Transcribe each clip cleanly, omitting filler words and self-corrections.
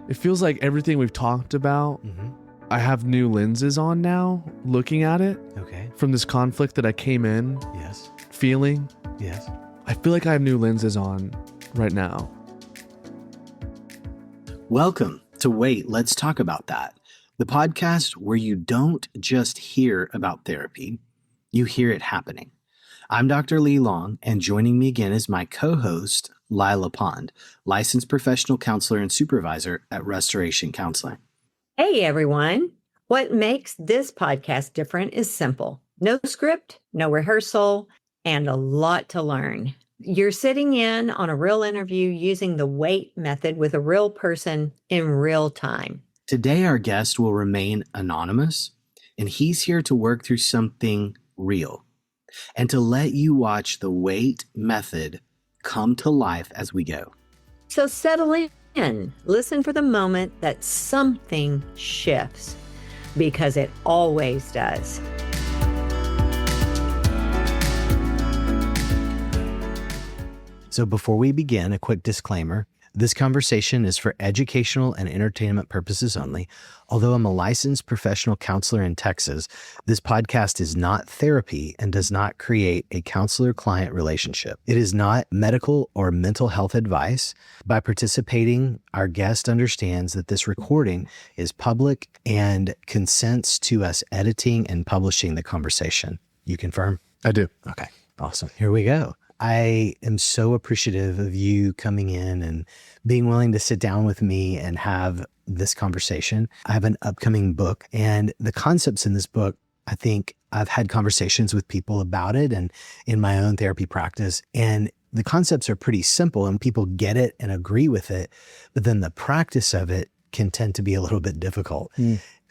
It feels like everything we've talked about, I have new lenses on now, looking at it. Okay. From this conflict that I came in Yes. feeling. Yes. I feel like I have new lenses on right now. Welcome to Wait, Let's Talk About That, the podcast where you don't just hear about therapy, you hear it happening. I'm Dr. Lee Long, and joining me again is my co-host, Lila Pond, licensed professional counselor and supervisor at Restoration Counseling. Hey, everyone. What makes this podcast different is simple. No script, no rehearsal, and a lot to learn. You're sitting in on a real interview using the WAIT method with a real person in real time. Today, our guest will remain anonymous, and he's here to work through something real and to let you watch the WAIT method come to life as we go. So settle in. Listen for the moment that something shifts, because it always does. So before we begin, a quick disclaimer. This conversation is for educational and entertainment purposes only. Although I'm a licensed professional counselor in Texas, this podcast is not therapy and does not create a counselor-client relationship. It is not medical or mental health advice. By participating, our guest understands that this recording is public and consents to us editing and publishing the conversation. You confirm? I do. Okay, awesome. Here we go. I am so appreciative of you coming in and being willing to sit down with me and have this conversation. I have an upcoming book, and the concepts in this book, I think I've had conversations with people about it and in my own therapy practice, and the concepts are pretty simple and people get it and agree with it, but then the practice of it can tend to be a little bit difficult.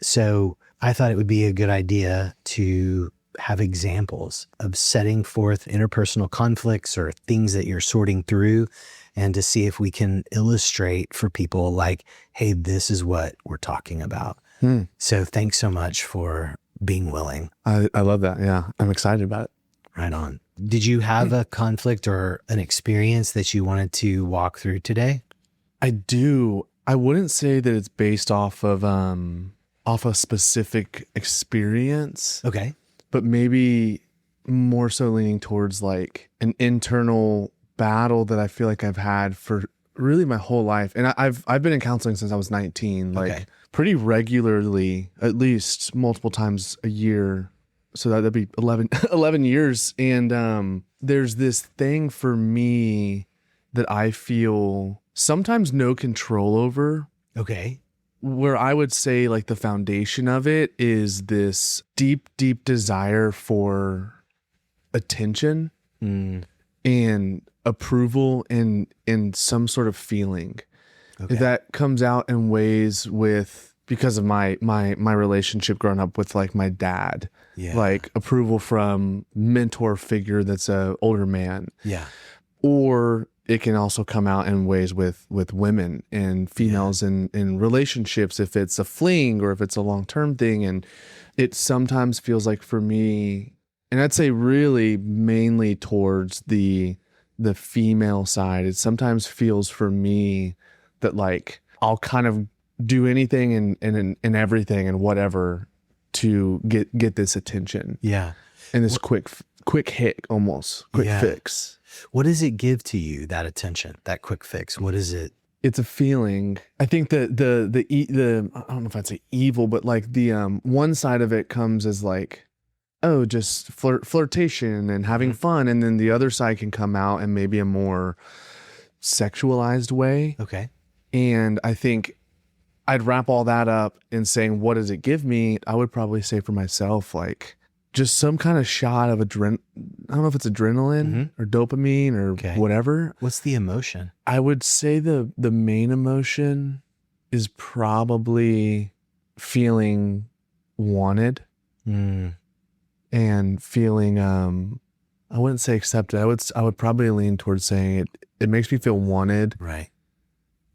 So I thought it would be a good idea to have examples of setting forth interpersonal conflicts or things that you're sorting through, and to see if we can illustrate for people like, hey, this is what we're talking about. So thanks so much for being willing. I love that. Yeah. I'm excited about it. Right on. Did you have a conflict or an experience that you wanted to walk through today? I do. I wouldn't say that it's based off of a specific experience. Okay. But maybe more so leaning towards like an internal battle that I feel like I've had for really my whole life. And I've been in counseling since I was 19, like pretty regularly, at least multiple times a year. So that'd be 11 years. And there's this thing for me that I feel sometimes no control over. Okay. Where I would say like the foundation of it is this deep, deep desire for attention and approval and some sort of feeling that comes out in ways because of my relationship growing up with like my dad, like approval from mentor figure that's a older man. Yeah. Or it can also come out in ways with women and females in relationships, if it's a fling or if it's a long-term thing. And it sometimes feels like for me, and I'd say really mainly towards the female side, it sometimes feels for me that like I'll kind of do anything and everything and whatever to get this attention. Yeah. And this quick hit, almost quick fix. What does it give to you, that attention, that quick fix? What is it? It's a feeling. I think that the I don't know if I'd say evil, but like the one side of it comes as like, oh, just flirtation and having fun, and then the other side can come out in maybe a more sexualized way. Okay. And I think I'd wrap all that up in saying, what does it give me? I would probably say for myself, like, just some kind of shot of I don't know if it's adrenaline or dopamine or whatever. What's the emotion? I would say the main emotion is probably feeling wanted and feeling, I wouldn't say accepted. I would probably lean towards saying it makes me feel wanted. Right.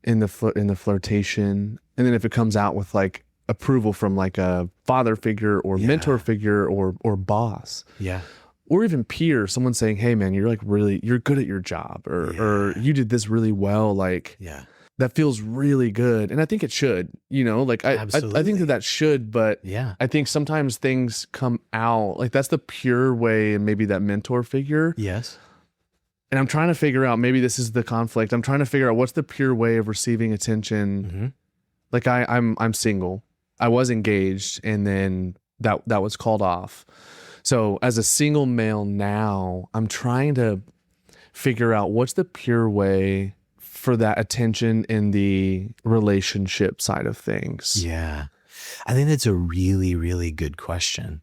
In the flirtation. And then if it comes out with like approval from like a father figure or mentor figure or boss. Yeah. Or even peer, someone saying, hey man, you're like you're good at your job or you did this really well. Like, that feels really good. And I think it should, like I think Absolutely. that should, but Yeah. I think sometimes things come out like that's the pure way, and maybe that mentor figure. Yes. And I'm trying to figure out, maybe this is the conflict. I'm trying to figure out what's the pure way of receiving attention. Mm-hmm. Like I'm single. I was engaged, and then that was called off. So as a single male now, I'm trying to figure out what's the pure way for that attention in the relationship side of things. Yeah. I think that's a really, really good question.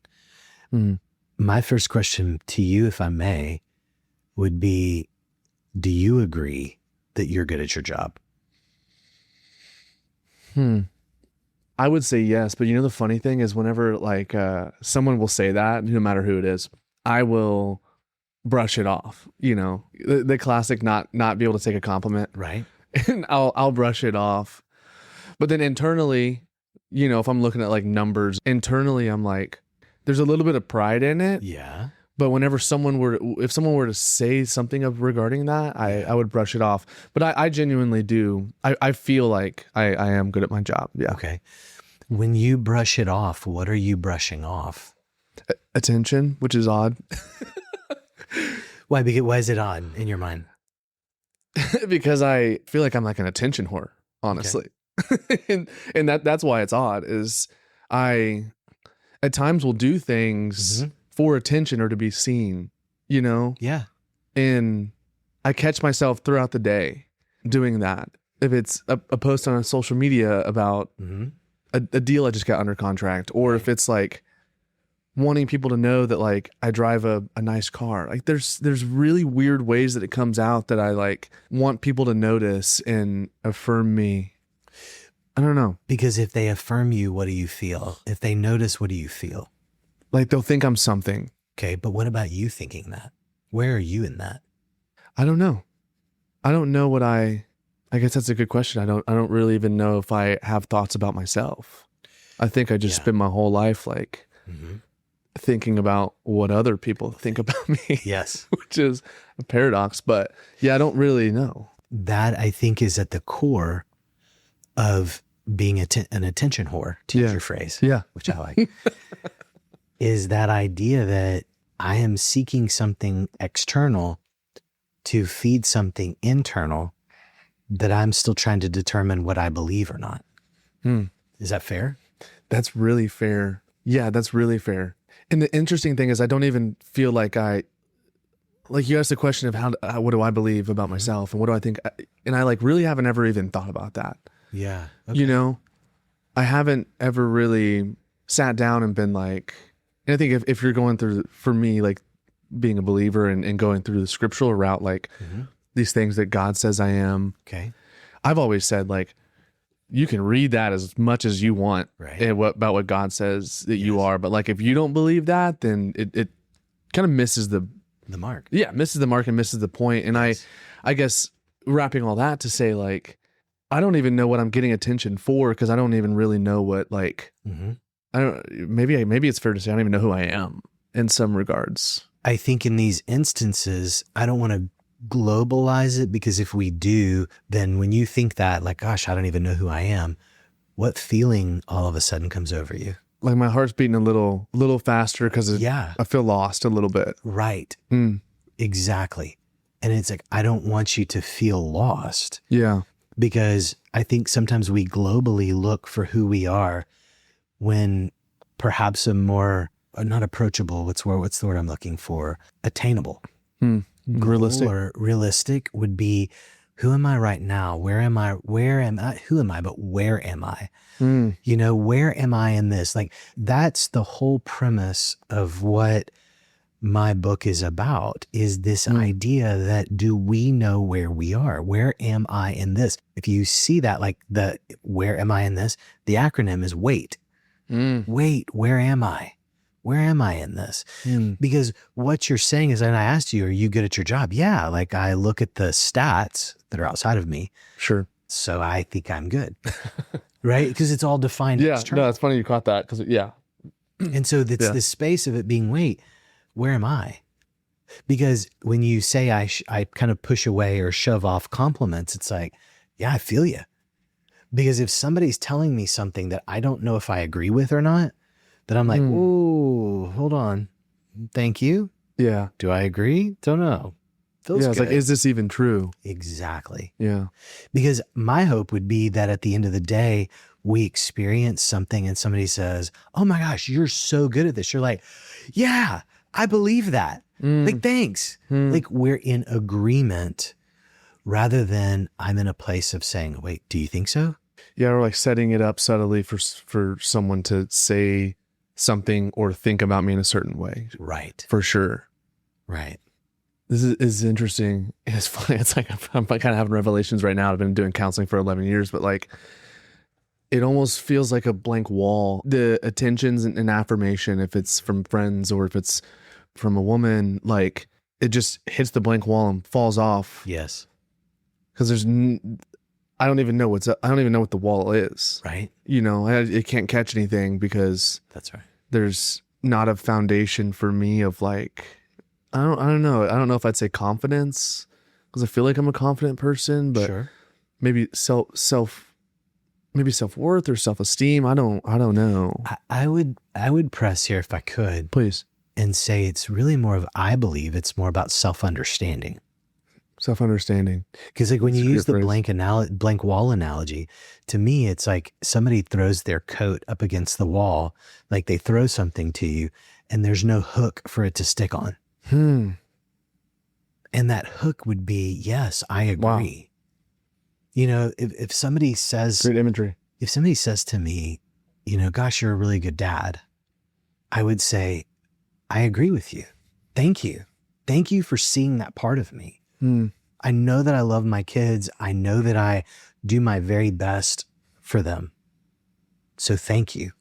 Mm. My first question to you, if I may, would be, do you agree that you're good at your job? I would say yes, but the funny thing is whenever like someone will say that, no matter who it is, I will brush it off. The classic not be able to take a compliment, Right. and I'll brush it off. But then internally, if I'm looking at like numbers, internally I'm like, there's a little bit of pride in it. Yeah. But whenever if someone were to say something regarding that, I would brush it off. But I genuinely do. I feel like I am good at my job. Yeah. Okay. When you brush it off, what are you brushing off? Attention, which is odd. Why? Why is it odd in your mind? Because I feel like I'm like an attention whore, honestly. Okay. and that's why it's odd, is I at times will do things for attention or to be seen, Yeah. And I catch myself throughout the day doing that. If it's a post on social media about a deal I just got under contract, or if it's like wanting people to know that like I drive a nice car, like there's really weird ways that it comes out that I like want people to notice and affirm me. I don't know. Because if they affirm you, what do you feel? If they notice, what do you feel? Like they'll think I'm something. Okay. But what about you thinking that? Where are you in that? I don't know. I don't know what I guess that's a good question. I don't really even know if I have thoughts about myself. I think I just spend my whole life like thinking about what other people think about me. Yes. Which is a paradox, but yeah, I don't really know. That I think is at the core of being an attention whore, to use your phrase, which I like, is that idea that I am seeking something external to feed something internal that I'm still trying to determine what I believe or not. Is that fair? That's really fair. Yeah, that's really fair. And the interesting thing is I don't even feel like you asked the question of what do I believe about myself and what do I think? And I like really haven't ever even thought about that. Yeah. Okay. I haven't ever really sat down and been like, and I think if you're going through, for me, like being a believer and going through the scriptural route, like these things that God says I am. Okay. I've always said like, you can read that as much as you want about what God says that you are. But like, if you don't believe that, then it kind of misses the mark. Yeah. Misses the mark and misses the point. And I guess wrapping all that to say like, I don't even know what I'm getting attention for, because I don't even really know what like, maybe it's fair to say I don't even know who I am in some regards. I think in these instances, I don't want to globalize it, because if we do, then when you think that, like, gosh, I don't even know who I am, what feeling all of a sudden comes over you? Like my heart's beating a little faster because I feel lost a little bit. Right. Exactly. And it's like, I don't want you to feel lost. Yeah. Because I think sometimes we globally look for who we are when perhaps a more, not approachable, what's the word I'm looking for? Attainable. Realistic. Or realistic would be, who am I right now? Where am I? Who am I? But where am I? Where am I in this? Like, that's the whole premise of what my book is about, is this idea that, do we know where we are? Where am I in this? If you see that, like where am I in this? The acronym is WAIT. Wait, where am I? Where am I in this? Because what you're saying is, and I asked you, are you good at your job? Yeah. Like, I look at the stats that are outside of me. Sure. So I think I'm good. Right? Because it's all defined Yeah. external. No, it's funny you caught that, because And so it's this space of it being, wait, where am I? Because when you say I kind of push away or shove off compliments, it's like, Yeah, I feel you. Because if somebody's telling me something that I don't know if I agree with or not, then I'm like, whoa, hold on. Thank you. Yeah. Do I agree? Don't know. Feels It's good. like, is this even true? Exactly. Yeah. Because my hope would be that at the end of the day, we experience something and somebody says, oh my gosh, you're so good at this. You're like, yeah, I believe that. Like, thanks. Like, we're in agreement rather than I'm in a place of saying, wait, do you think so? Yeah, or like setting it up subtly for someone to say something or think about me in a certain way. Right. For sure. Right. This is interesting. It's funny. It's like I'm kind of having revelations right now. I've been doing counseling for 11 years, but like it almost feels like a blank wall. The attentions and affirmation, if it's from friends or if it's from a woman, like it just hits the blank wall and falls off. Yes. Because I don't even know what the wall is. Right. You know, it can't catch anything because That's right. there's not a foundation for me of like, I don't know. I don't know if I'd say confidence because I feel like I'm a confident person, but Sure. maybe maybe self-worth or self-esteem. I don't know. I would press here if I could Please. and say it's really more of, I believe it's more about self-understanding. Self-understanding. Because like when you use the phrase. blank wall analogy, to me, it's like somebody throws their coat up against the wall, like they throw something to you and there's no hook for it to stick on. And that hook would be, yes, I agree. Wow. You know, if somebody says, Great imagery. if somebody says to me, you know, gosh, you're a really good dad, I would say, I agree with you. Thank you. Thank you for seeing that part of me. I know that I love my kids. I know that I do my very best for them. So thank you.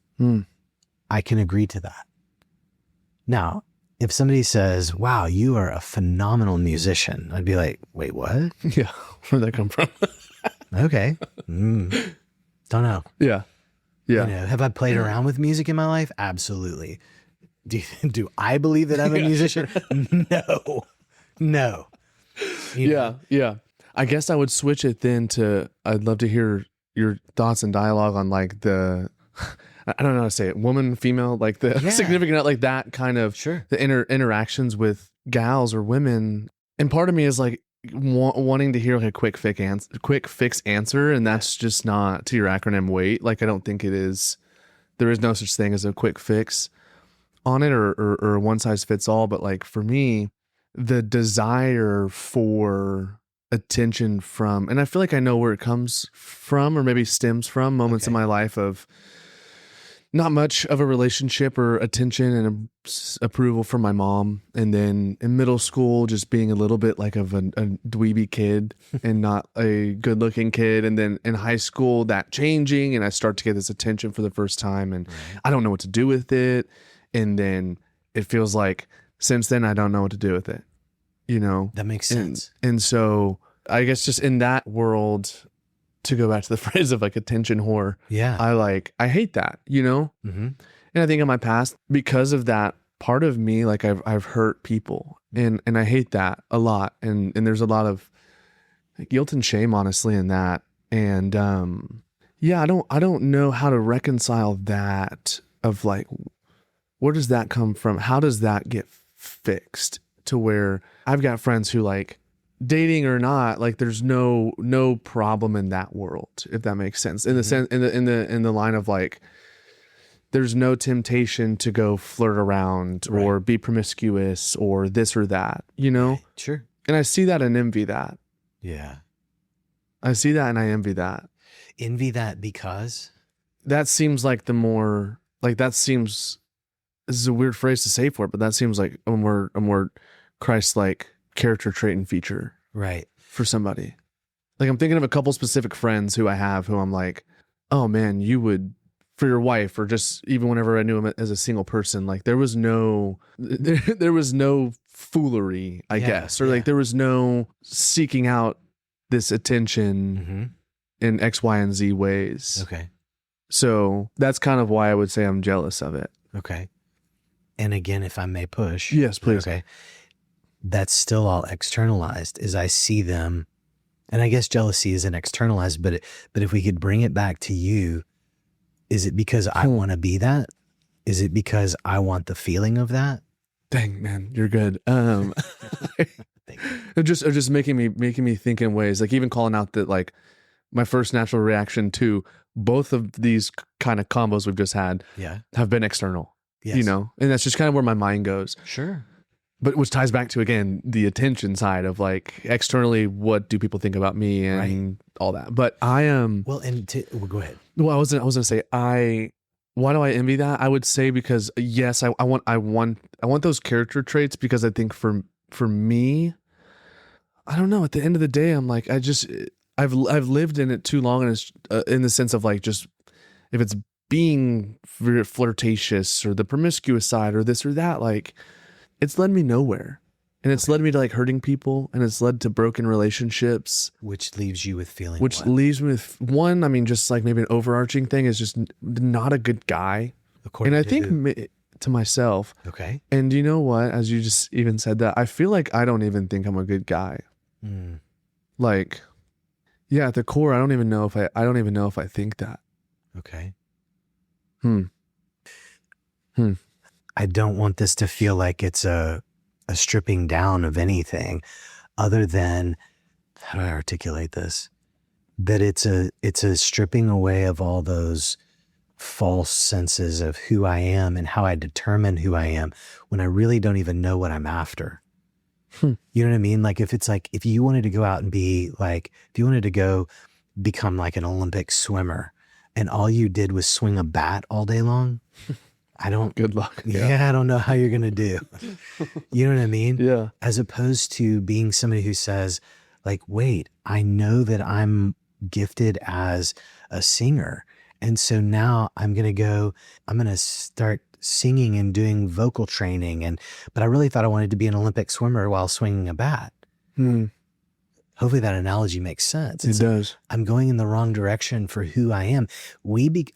I can agree to that. Now, if somebody says, wow, you are a phenomenal musician, I'd be like, wait, what? Yeah. Where'd that come from? Okay. Don't know. Yeah. Yeah. You know, have I played around with music in my life? Absolutely. Do I believe that I'm a musician? No. You know? Yeah. I guess I would switch it then to, I'd love to hear your thoughts and dialogue on like the, I don't know how to say it, woman, female, like the significant, like that kind of, Sure. the interactions with gals or women. And part of me is like wanting to hear like a quick fix answer. And that's just not to your acronym weight. Like, I don't think it is, there is no such thing as a quick fix on it or one size fits all. But like for me, the desire for attention from, and I feel like I know where it comes from or maybe stems from moments in my life of not much of a relationship or attention and approval from my mom. And then in middle school, just being a little bit like of a dweeby kid and not a good looking kid. And then in high school, that changing and I start to get this attention for the first time and I don't know what to do with it. And then it feels like since then, I don't know what to do with it, you know? That makes sense. And so I guess just in that world, to go back to the phrase of like attention whore, Yeah. I hate that, you know? And I think in my past, because of that part of me, like I've hurt people and I hate that a lot. And there's a lot of guilt and shame, honestly, in that. And I don't know how to reconcile that of like, where does that come from? How does that get fixed to where I've got friends who like dating or not, like there's no problem in that world, if that makes sense. In the sense, in the line of like, there's no temptation to go flirt around or be promiscuous or this or that, you know? Right. Sure. And I see that and envy that. Yeah. I see that and I envy that. Envy that because? That seems like the more, like that seems, this is a weird phrase to say for it, but that seems like a more Christ-like character trait and feature. Right. For somebody. Like I'm thinking of a couple specific friends who I have who I'm like, oh man, you would, for your wife, or just even whenever I knew him as a single person, like there was no foolery, I guess, or like there was no seeking out this attention in X, Y, and Z ways. Okay. So that's kind of why I would say I'm jealous of it. Okay. And again, if I may push. Yes, please. Okay. That's still all externalized, is I see them And I guess jealousy isn't externalized, but if we could bring it back to you, is it because I want to be that? Is it because I want the feeling of that? Dang, man, you're good. It just making me think in ways, like even calling out that like my first natural reaction to both of these kind of combos we've just had have been external, Yes. and that's just kind of where my mind goes. Sure. But which ties back to, again, the attention side of like externally, what do people think about me and all that. But I am, Well, go ahead. well, I was going to say, why do I envy that? I would say because yes, I want those character traits, because I think for me, I don't know, at the end of the day, I'm like, I've lived in it too long. And it's in the sense of like, just if it's being flirtatious or the promiscuous side or this or that, like it's led me nowhere. And it's led me to like hurting people, and it's led to broken relationships. Which leaves you with feeling Which what? leaves me with one, I mean, just like maybe an overarching thing is just not a good guy. According And I to think to myself, okay. and you know what, as you just even said that, I feel like I don't even think I'm a good guy. Like, yeah, at the core, I don't even know if I think that. Okay. Hmm. I don't want this to feel like it's a stripping down of anything other than, how do I articulate this? That it's a stripping away of all those false senses of who I am and how I determine who I am when I really don't even know what I'm after. You know what I mean? Like if you wanted to go out and be like, if you wanted to go become like an Olympic swimmer and all you did was swing a bat all day long, Good luck. Yeah, I don't know how you're going to do. You know what I mean? Yeah. As opposed to being somebody who says like, wait, I know that I'm gifted as a singer. And so now I'm going to start singing and doing vocal training. But I really thought I wanted to be an Olympic swimmer while swinging a bat. Hopefully that analogy makes sense. It does. I'm going in the wrong direction for who I am.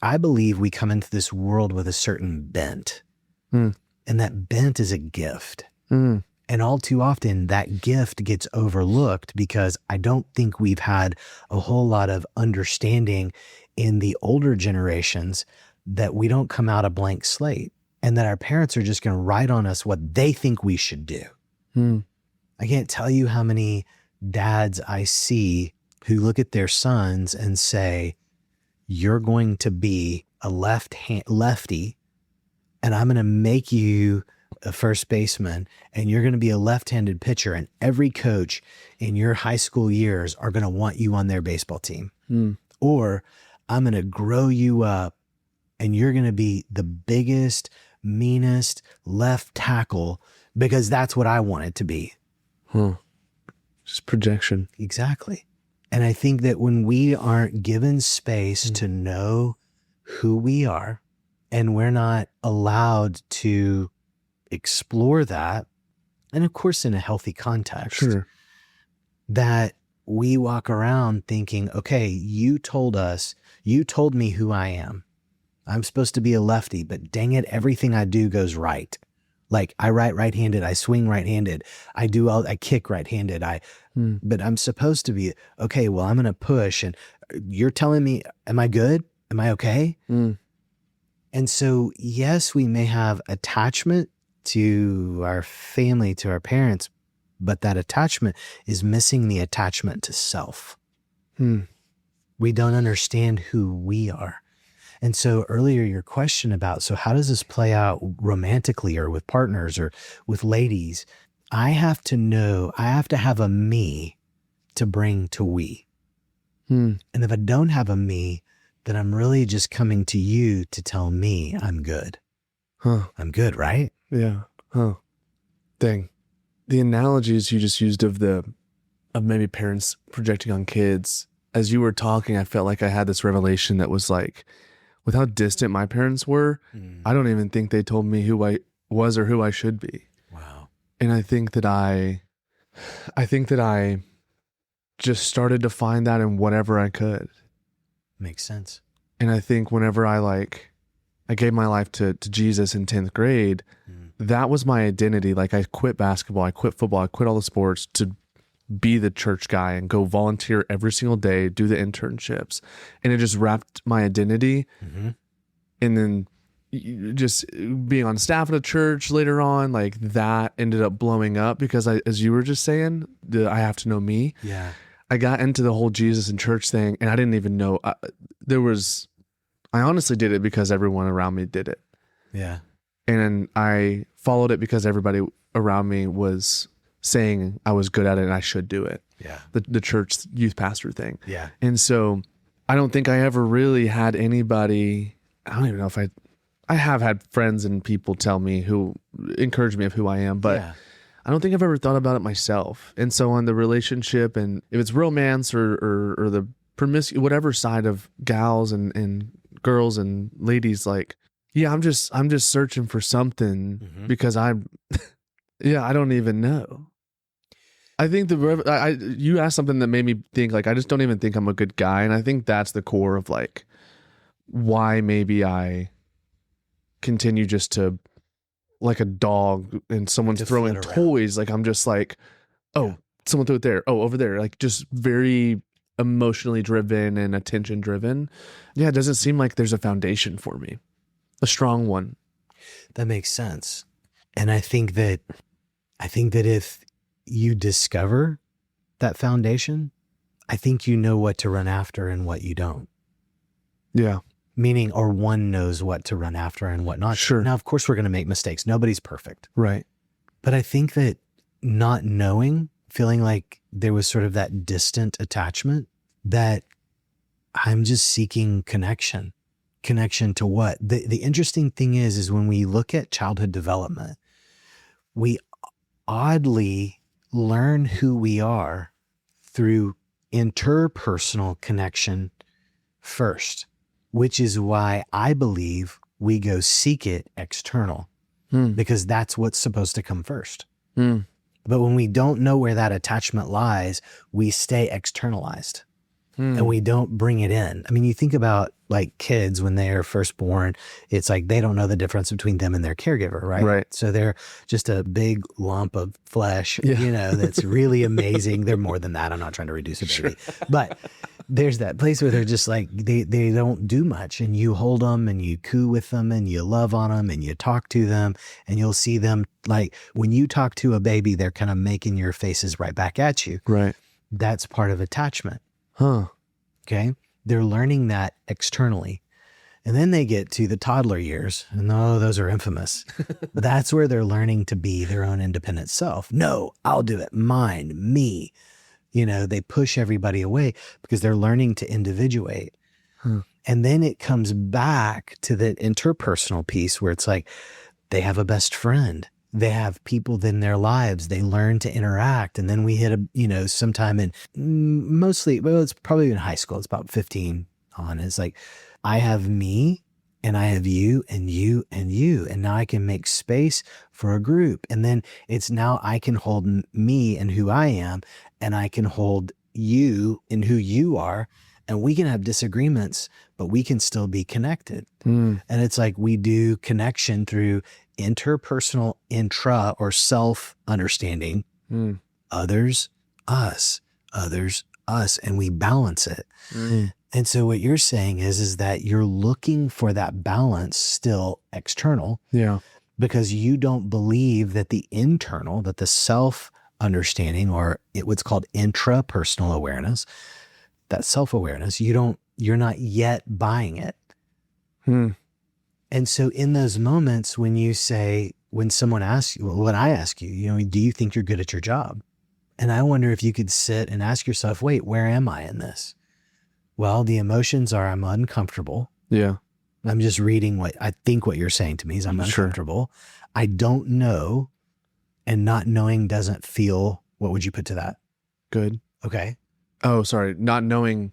I believe we come into this world with a certain bent, and that bent is a gift. And all too often that gift gets overlooked because I don't think we've had a whole lot of understanding in the older generations that we don't come out a blank slate, and that our parents are just going to write on us what they think we should do. I can't tell you how many dads I see who look at their sons and say, you're going to be a lefty, and I'm going to make you a first baseman, and you're going to be a left-handed pitcher, and every coach in your high school years are going to want you on their baseball team. Or I'm going to grow you up, and you're going to be the biggest, meanest left tackle because that's what I want it to be. Just projection. Exactly. And I think that when we aren't given space to know who we are, and we're not allowed to explore that, and of course in a healthy context, that we walk around thinking, okay, you told me who I am. I'm supposed to be a lefty, but dang it, everything I do goes right. Like I write right-handed, I swing right-handed, I kick right-handed, but I'm supposed to be, okay, well, I'm going to push, and you're telling me, am I good? Am I okay? And so, yes, we may have attachment to our family, to our parents, but that attachment is missing the attachment to self. We don't understand who we are. And so earlier your question about, so how does this play out romantically or with partners or with ladies? I have to have a me to bring to we. And if I don't have a me, then I'm really just coming to you to tell me I'm good. I'm good, right? Yeah. Dang. The analogies you just used of maybe parents projecting on kids, as you were talking, I felt like I had this revelation that was like, with how distant my parents were, I don't even think they told me who I was or who I should be. Wow. And I think that I just started to find that in whatever I could. Makes sense. And I think whenever I gave my life to Jesus in 10th grade, that was my identity. Like I quit basketball, I quit football, I quit all the sports to be the church guy and go volunteer every single day, do the internships. And it just wrapped my identity. Mm-hmm. And then just being on staff at a church later on, like that ended up blowing up because as you were just saying, I have to know me. Yeah. I got into the whole Jesus and church thing and I didn't even know I honestly did it because everyone around me did it. Yeah. And I followed it because everybody around me was saying I was good at it and I should do it. Yeah. The church youth pastor thing. Yeah. And so I don't think I ever really had anybody, I don't even know if I have had friends and people tell me who encourage me of who I am, but yeah. I don't think I've ever thought about it myself. And so on the relationship and if it's romance or the promiscuous, whatever side of gals and girls and ladies, like, yeah, I'm just searching for something because I don't even know. I think you asked something that made me think, like, I just don't even think I'm a good guy. And I think that's the core of like why maybe I continue just to, like a dog and someone's To throwing flit around. toys. Like I'm just like, oh, Yeah. someone threw it there. Oh, over there. Like just very emotionally driven and attention driven. Yeah. It doesn't seem like there's a foundation for me, a strong one. That makes sense. And I think that if you discover that foundation, I think you know what to run after and what you don't. Yeah. Meaning, or one knows what to run after and what not. Sure. Now, of course, we're going to make mistakes. Nobody's perfect. Right. But I think that not knowing, feeling like there was sort of that distant attachment, that I'm just seeking connection. Connection to what? The interesting thing is when we look at childhood development, we oddly learn who we are through interpersonal connection first, which is why I believe we go seek it external, because that's what's supposed to come first. But when we don't know where that attachment lies, we stay externalized. And we don't bring it in. I mean, you think about like kids when they are first born, it's like they don't know the difference between them and their caregiver, right? Right. So they're just a big lump of flesh, Yeah. That's really amazing. They're more than that. I'm not trying to reduce a baby. But there's that place where they're just like, they don't do much, and you hold them and you coo with them and you love on them and you talk to them, and you'll see them, like when you talk to a baby, they're kind of making your faces right back at you. Right. That's part of attachment. Huh. Okay. They're learning that externally. And then they get to the toddler years, and those are infamous. That's where they're learning to be their own independent self. No, I'll do it. Mine, me. They push everybody away because they're learning to individuate. And then it comes back to the interpersonal piece where it's like they have a best friend. They have people in their lives. They learn to interact. And then we hit sometime in it's probably in high school. It's about 15 on. It's like, I have me and I have you and you and you. And now I can make space for a group. And then it's now I can hold me and who I am, and I can hold you and who you are. And we can have disagreements, but we can still be connected. And it's like we do connection through interpersonal intra or self understanding, others, us, and we balance it. And so what you're saying is that you're looking for that balance still external. Yeah. Because you don't believe that the internal, that the self understanding, or what's called intrapersonal awareness, that self-awareness, you're not yet buying it. And so in those moments when someone asks you, when I ask you, do you think you're good at your job? And I wonder if you could sit and ask yourself, wait, where am I in this? Well, the emotions are, I'm uncomfortable. Yeah. I'm just reading what you're saying to me is I'm uncomfortable. Sure. I don't know. And not knowing doesn't feel, what would you put to that? Good. Okay. Oh, sorry. Not knowing.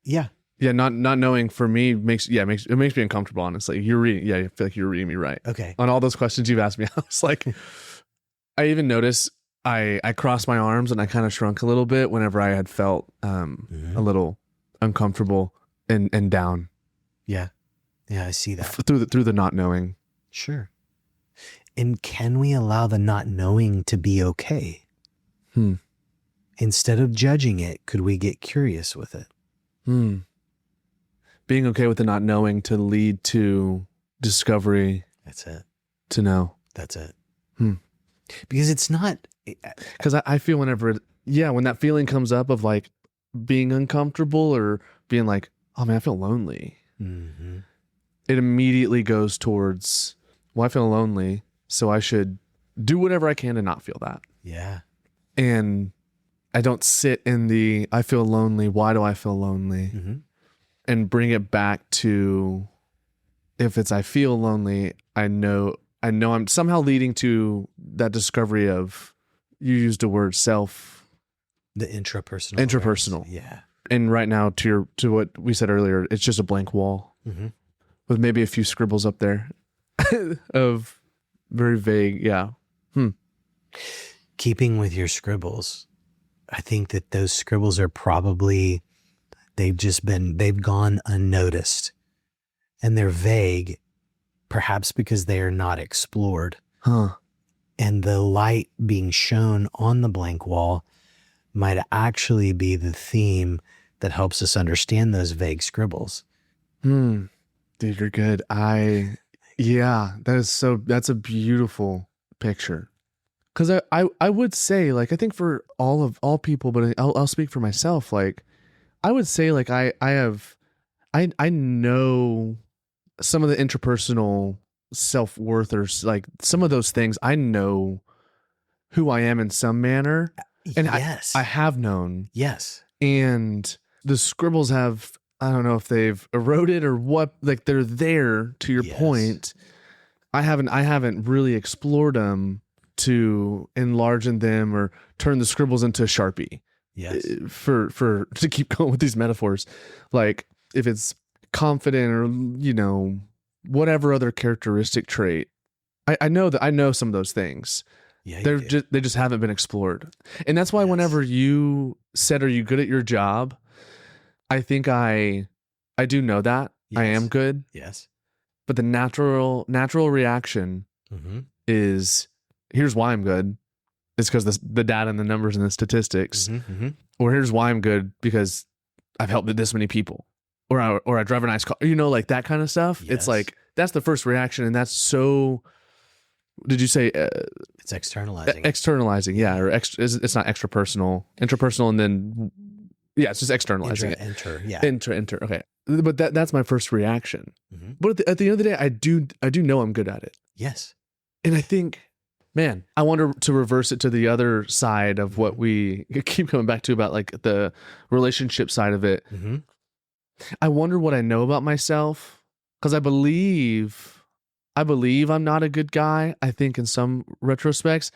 Yeah. Yeah. Not knowing for me makes me uncomfortable. Honestly, you're reading. Yeah. I feel like you're reading me right. Okay. On all those questions you've asked me, I was like, I even noticed I crossed my arms and I kind of shrunk a little bit whenever I had felt a little uncomfortable and down. Yeah. Yeah. I see that through the not knowing. Sure. And can we allow the not knowing to be okay? Instead of judging it, could we get curious with it? Being okay with the not knowing to lead to discovery. That's it. To know. That's it. Because it's not. Because I feel when that feeling comes up of like being uncomfortable or being like, oh man, I feel lonely. Mm-hmm. It immediately goes towards, well, I feel lonely, so I should do whatever I can to not feel that. Yeah. And I don't sit in the, I feel lonely. Why do I feel lonely? Mm-hmm. And bring it back to, if it's, I feel lonely, I know I'm somehow leading to that discovery of, you used a word, The intrapersonal. Intrapersonal. Awareness. Yeah. And right now to what we said earlier, it's just a blank wall with maybe a few scribbles up there of very vague. Yeah. Keeping with your scribbles, I think that those scribbles are probably, they've gone unnoticed, and they're vague, perhaps because they are not explored. And the light being shown on the blank wall might actually be the theme that helps us understand those vague scribbles. Dude, you're good. That's a beautiful picture. Cause I would say, like, I think for all people, but I'll speak for myself. Like, I would say, like, I know some of the interpersonal self-worth, or like some of those things. I know who I am in some manner. And yes. I have known. Yes. And the scribbles have, I don't know if they've eroded or what, like they're there, to your point. I haven't really explored them to enlarge in them or turn the scribbles into a Sharpie. Yes. To keep going with these metaphors. Like if it's confident or, whatever other characteristic trait, I know some of those things. Yeah, they just haven't been explored. And that's why whenever you said, are you good at your job? I think I do know that. I am good. Yes. But the natural reaction is, here's why I'm good. It's because the data and the numbers and the statistics. Or here's why I'm good, because I've helped this many people. Or I drive a nice car. Like that kind of stuff. Yes. It's like, that's the first reaction. And that's so... Did you say it's externalizing? Externalizing, yeah, or it's not extra personal, intrapersonal, and then it's just externalizing Enter. Okay, but that's my first reaction. But at the end of the day, I do know I'm good at it. Yes, and I think, man, I want to reverse it to the other side of what we keep coming back to about like the relationship side of it. I wonder what I know about myself, because I believe I'm not a good guy, I think, in some retrospects,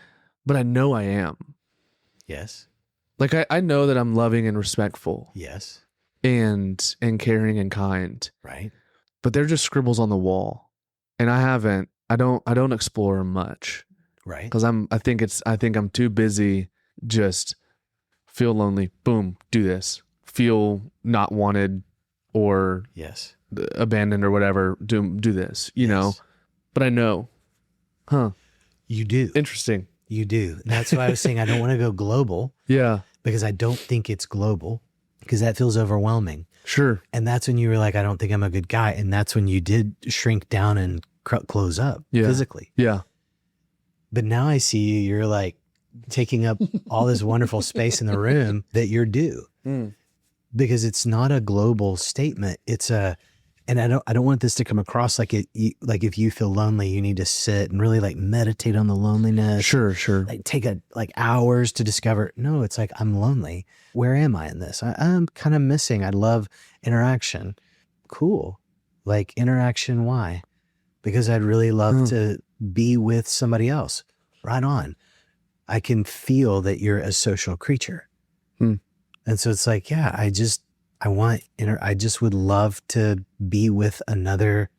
but I know I am. Yes. Like I know that I'm loving and respectful. Yes. And caring and kind. Right. But they're just scribbles on the wall. And I don't explore them much. Right. Because I think I'm too busy. Just feel lonely, boom, do this. Feel not wanted or abandoned or whatever, do this, you know. But I know. You do. Interesting. You do. That's why I was saying I don't want to go global. Yeah. Because I don't think it's global, because that feels overwhelming. Sure. And that's when you were like, I don't think I'm a good guy. And that's when you did shrink down and close up physically. Yeah. But now I see you're like taking up all this wonderful space in the room that you're due. Because it's not a global statement. It's and I don't want this to come across like like if you feel lonely, you need to sit and really like meditate on the loneliness. Sure. Like take hours to discover. No, it's like, I'm lonely. Where am I in this? I'm kind of missing. I love interaction. Cool. Like interaction. Why? Because I'd really love to be with somebody else. Right on. I can feel that you're a social creature. And so it's like, yeah, I just would love to be with another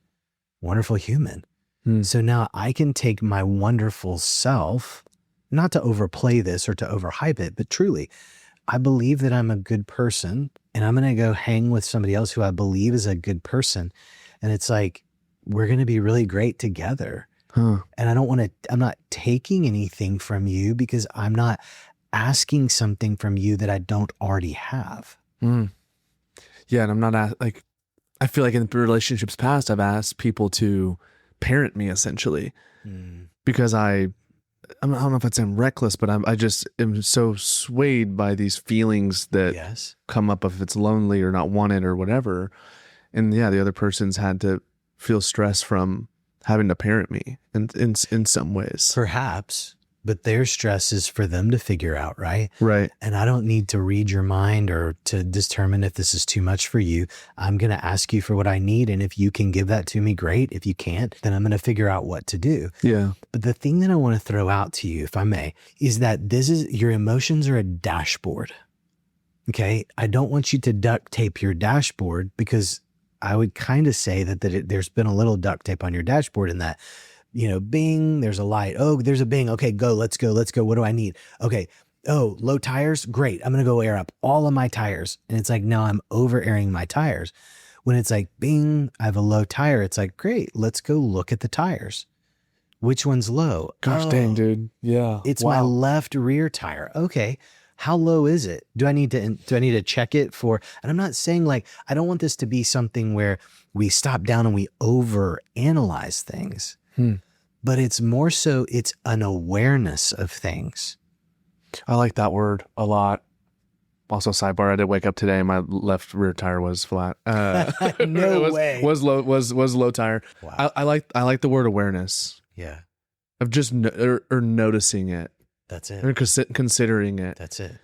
wonderful human. So now I can take my wonderful self, not to overplay this or to overhype it, but truly, I believe that I'm a good person, and I'm going to go hang with somebody else who I believe is a good person. And it's like, we're going to be really great together. And I'm not taking anything from you, because I'm not asking something from you that I don't already have. Mm. Yeah. And I'm not like, I feel like in relationships past, I've asked people to parent me essentially because I don't know if I'd say I'm reckless, but I just am so swayed by these feelings that Yes. come up if it's lonely or not wanted or whatever. And yeah, the other person's had to feel stress from having to parent me in some ways. Perhaps, but their stress is for them to figure out, right? Right. And I don't need to read your mind or to determine if this is too much for you. I'm going to ask you for what I need. And if you can give that to me, great. If you can't, then I'm going to figure out what to do. Yeah. But the thing that I want to throw out to you, if I may, is that your emotions are a dashboard. Okay. I don't want you to duct tape your dashboard, because I would kind of say that there's been a little duct tape on your dashboard in that, bing, there's a light. Oh, there's a bing. Okay, go, let's go. What do I need? Okay. Oh, low tires. Great. I'm going to go air up all of my tires. And it's like, no, I'm over airing my tires. When it's like, bing, I have a low tire. It's like, great. Let's go look at the tires. Which one's low? Gosh dang, dude. Yeah. It's my left rear tire. Okay. How low is it? Do I need to check it for, and I'm not saying like, I don't want this to be something where we stop down and we over analyze things. But it's more so, it's an awareness of things. I like that word a lot. Also, sidebar, I did wake up today and my left rear tire was flat. No way. Was low tire. Wow. I like the word awareness Yeah. of just or noticing it That's it. or considering it. That's it.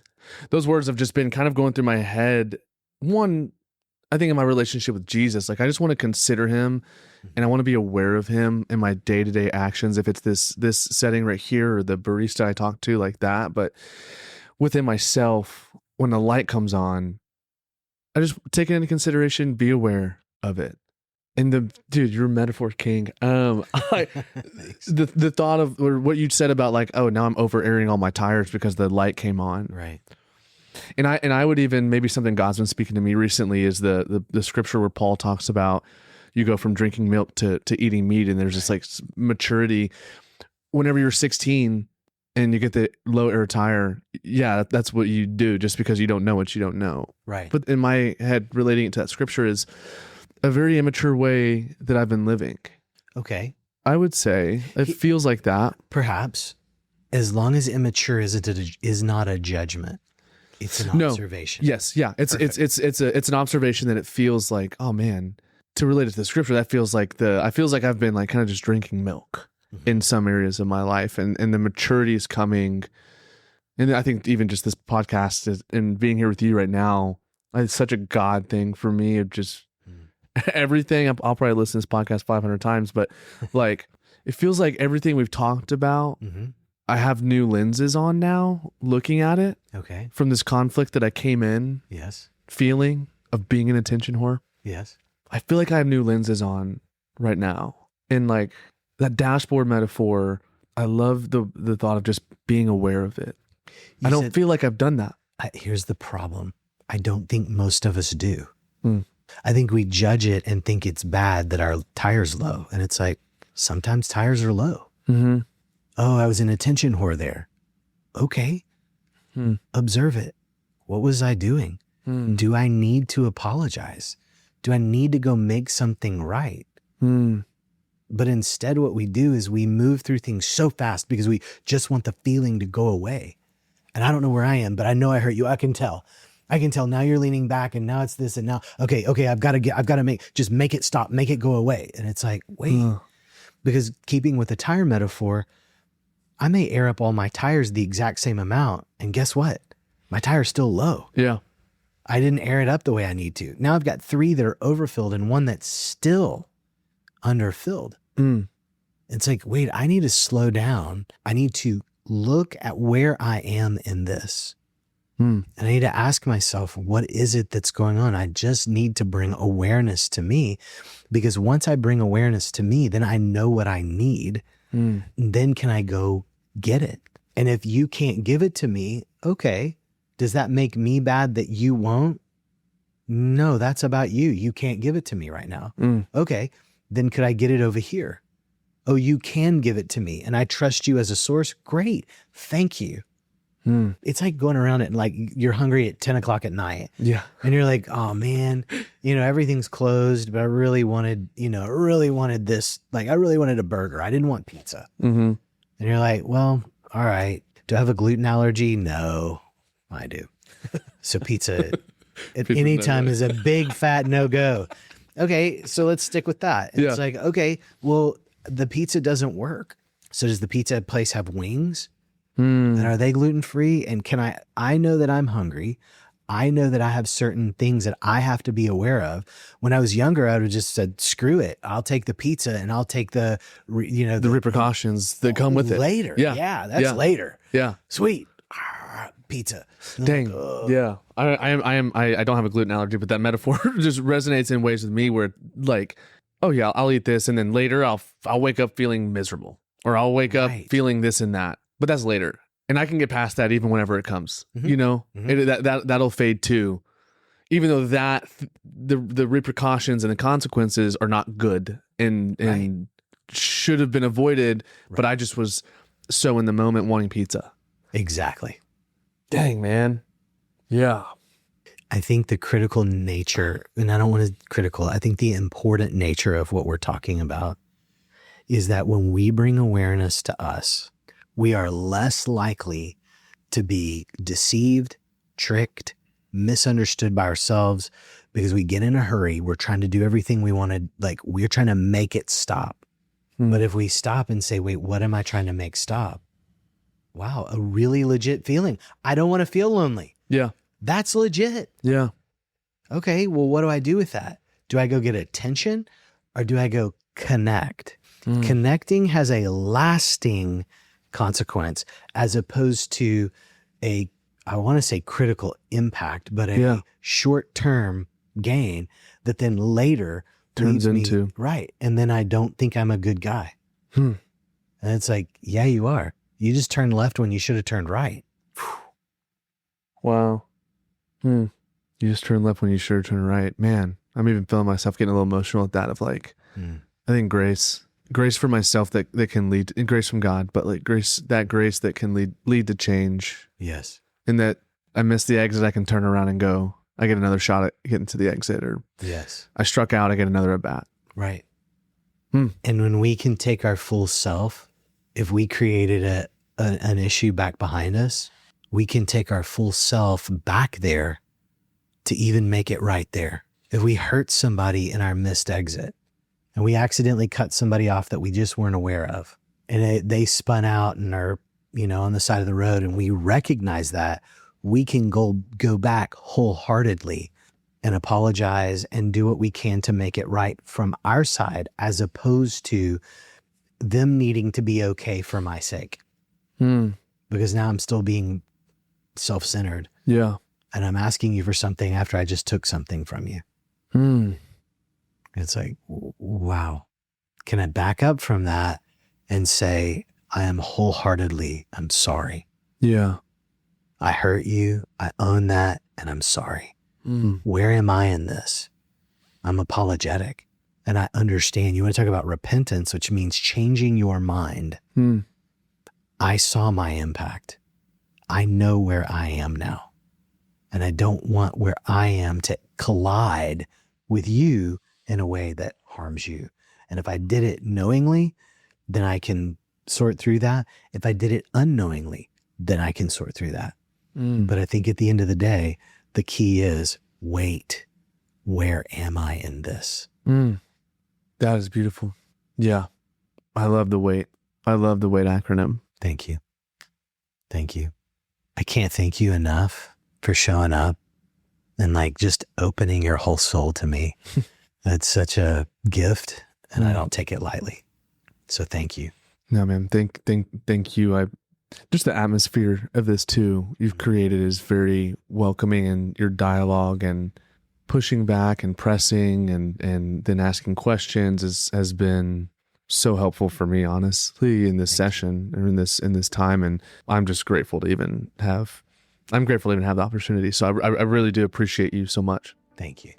Those words have just been kind of going through my head. One, I think in my relationship with Jesus, like I just want to consider him and I want to be aware of him in my day-to-day actions. If it's this setting right here or the barista I talk to, like that, but within myself, when the light comes on, I just take it into consideration, be aware of it. And dude, you're a metaphor king. The thought of or what you said about like, oh, now I'm over airing all my tires because the light came on. Right. And I would even, maybe something God's been speaking to me recently is the scripture where Paul talks about you go from drinking milk to eating meat, and there's this like maturity. Whenever you're 16 and you get the low air tire, yeah, that's what you do just because you don't know what you don't know. Right. But in my head, relating it to that scripture is a very immature way that I've been living. Okay. I would say it feels like that. Perhaps, as long as immature is not a judgment. It's an observation. Yes. Yeah. It's an observation that it feels like, oh man, to relate it to the scripture, that feels like I feels like I've been like kind of just drinking milk in some areas of my life, and the maturity is coming. And I think even just this podcast and being here with you right now, it's such a God thing for me of just everything. I'll probably listen to this podcast 500 times, but like, it feels like everything we've talked about, I have new lenses on now, looking at it. Okay. From this conflict that I came in Yes. feeling of being an attention whore. Yes. I feel like I have new lenses on right now. And like that dashboard metaphor, I love the thought of just being aware of it. I don't feel like I've done that. Here's the problem. I don't think most of us do. I think we judge it and think it's bad that our tire's low. And it's like, sometimes tires are low. Mm-hmm. Oh, I was an attention whore there. Okay. Observe it. What was I doing? Do I need to apologize? Do I need to go make something right? But instead, what we do is we move through things so fast because we just want the feeling to go away. And I don't know where I am, but I know I hurt you. I can tell now you're leaning back and now it's this and now, okay, I've got to make it stop, make it go away. And it's like, wait, because keeping with the tire metaphor, I may air up all my tires the exact same amount. And guess what? My tire's still low. Yeah. I didn't air it up the way I need to. Now I've got 3 that are overfilled and 1 that's still underfilled. It's like, wait, I need to slow down. I need to look at where I am in this. And I need to ask myself, what is it that's going on? I just need to bring awareness to me, because once I bring awareness to me, then I know what I need. Then can I go get it? And if you can't give it to me, okay, does that make me bad that you won't? No, that's about you. You can't give it to me right now. Okay, then could I get it over here? Oh, you can give it to me and I trust you as a source. Great. Thank you. It's like going around it and like you're hungry at 10 o'clock at night. Yeah. And you're like, oh man, everything's closed, but I really wanted, this. Like, I really wanted a burger. I didn't want pizza. Mm-hmm. And you're like, well, all right. Do I have a gluten allergy? No, I do. So pizza at any time is a big fat no-go. Okay, so let's stick with that. It's like, okay, well, the pizza doesn't work. So does the pizza place have wings? And are they gluten-free? And I know that I'm hungry. I know that I have certain things that I have to be aware of. When I was younger, I would have just said, screw it. I'll take the pizza and I'll take the repercussions that come with it. Later. Yeah, that's later. Yeah. Sweet. Pizza. Dang. Yeah. I don't have a gluten allergy, but that metaphor just resonates in ways with me where like, oh yeah, I'll eat this. And then later I'll wake up feeling miserable, or I'll wake up feeling this and that. But that's later, and I can get past that even whenever it comes. That'll fade too, even though that the repercussions and the consequences are not good and should have been avoided. Right. But I just was so in the moment wanting pizza. Exactly. Dang, man. Yeah. I think the critical nature, and I don't want to critical, I think the important nature of what we're talking about is that when we bring awareness to us, we are less likely to be deceived, tricked, misunderstood by ourselves, because we get in a hurry. We're trying to do everything we want to, like we're trying to make it stop. But if we stop and say, wait, what am I trying to make stop? Wow, a really legit feeling. I don't want to feel lonely. Yeah. That's legit. Yeah. Okay, well, what do I do with that? Do I go get attention or do I go connect? Connecting has a lasting consequence as opposed to I want to say critical impact, but a short-term gain that then later turns into. Right. And then I don't think I'm a good guy. And it's like, yeah, you are. You just turned left when you should have turned right. Wow. You just turned left when you should have turned right. Man, I'm even feeling myself getting a little emotional at that of like, I think grace for myself that can lead, and grace from God, but like grace that can lead to change. Yes. And that I miss the exit, I can turn around and go, I get another shot at getting to the exit, or yes, I struck out, I get another at bat. Right. And when we can take our full self, if we created an issue back behind us, we can take our full self back there to even make it right there. If we hurt somebody in our missed exit and we accidentally cut somebody off that we just weren't aware of, and they spun out and are, on the side of the road, and we recognize that, we can go back wholeheartedly and apologize and do what we can to make it right from our side, as opposed to them needing to be okay for my sake. Because now I'm still being self-centered. Yeah. And I'm asking you for something after I just took something from you. It's like, wow. Can I back up from that and say, I'm sorry. Yeah. I hurt you. I own that. And I'm sorry. Where am I in this? I'm apologetic. And I understand. You want to talk about repentance, which means changing your mind. I saw my impact. I know where I am now. And I don't want where I am to collide with you in a way that harms you. And if I did it knowingly, then I can sort through that. If I did it unknowingly, then I can sort through that. But I think at the end of the day, the key is, wait, where am I in this? That is beautiful. Yeah. I love the wait. I love the wait acronym. Thank you. Thank you. I can't thank you enough for showing up and like just opening your whole soul to me. That's such a gift, and I don't take it lightly. So thank you. No, man. Thank you. Just the atmosphere of this too, you've created is very welcoming, and your dialogue and pushing back and pressing and then asking questions has been so helpful for me, honestly, in this session or in this time. And I'm just grateful to even have the opportunity. So I really do appreciate you so much. Thank you.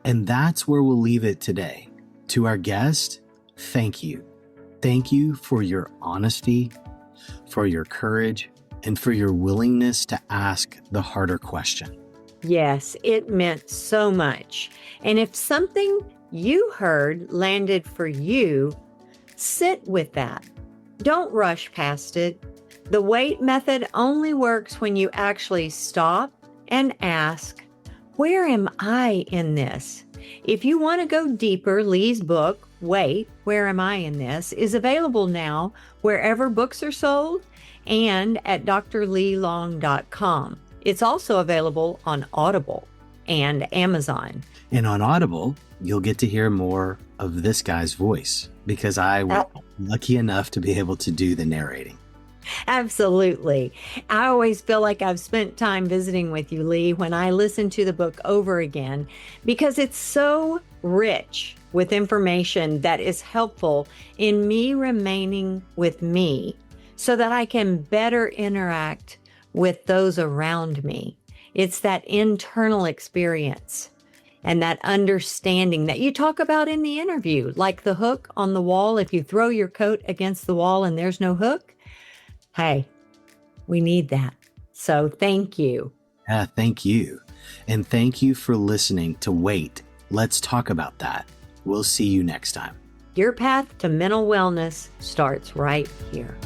And that's where we'll leave it today. To our guest, thank you. Thank you for your honesty, for your courage, and for your willingness to ask the harder question. Yes, it meant so much. And if something you heard landed for you, sit with that. Don't rush past it. The wait method only works when you actually stop and ask, where am I in this? If you want to go deeper, Lee's book, Wait, Where Am I in This, is available now wherever books are sold and at drleelong.com. It's also available on Audible and Amazon. And on Audible, you'll get to hear more of this guy's voice because I was lucky enough to be able to do the narrating. Absolutely. I always feel like I've spent time visiting with you, Lee, when I listen to the book over again, because it's so rich with information that is helpful in me remaining with me so that I can better interact with those around me. It's that internal experience and that understanding that you talk about in the interview, like the hook on the wall. If you throw your coat against the wall and there's no hook, hey, we need that. So thank you. Thank you. And thank you for listening to Wait, Let's Talk About That. We'll see you next time. Your path to mental wellness starts right here.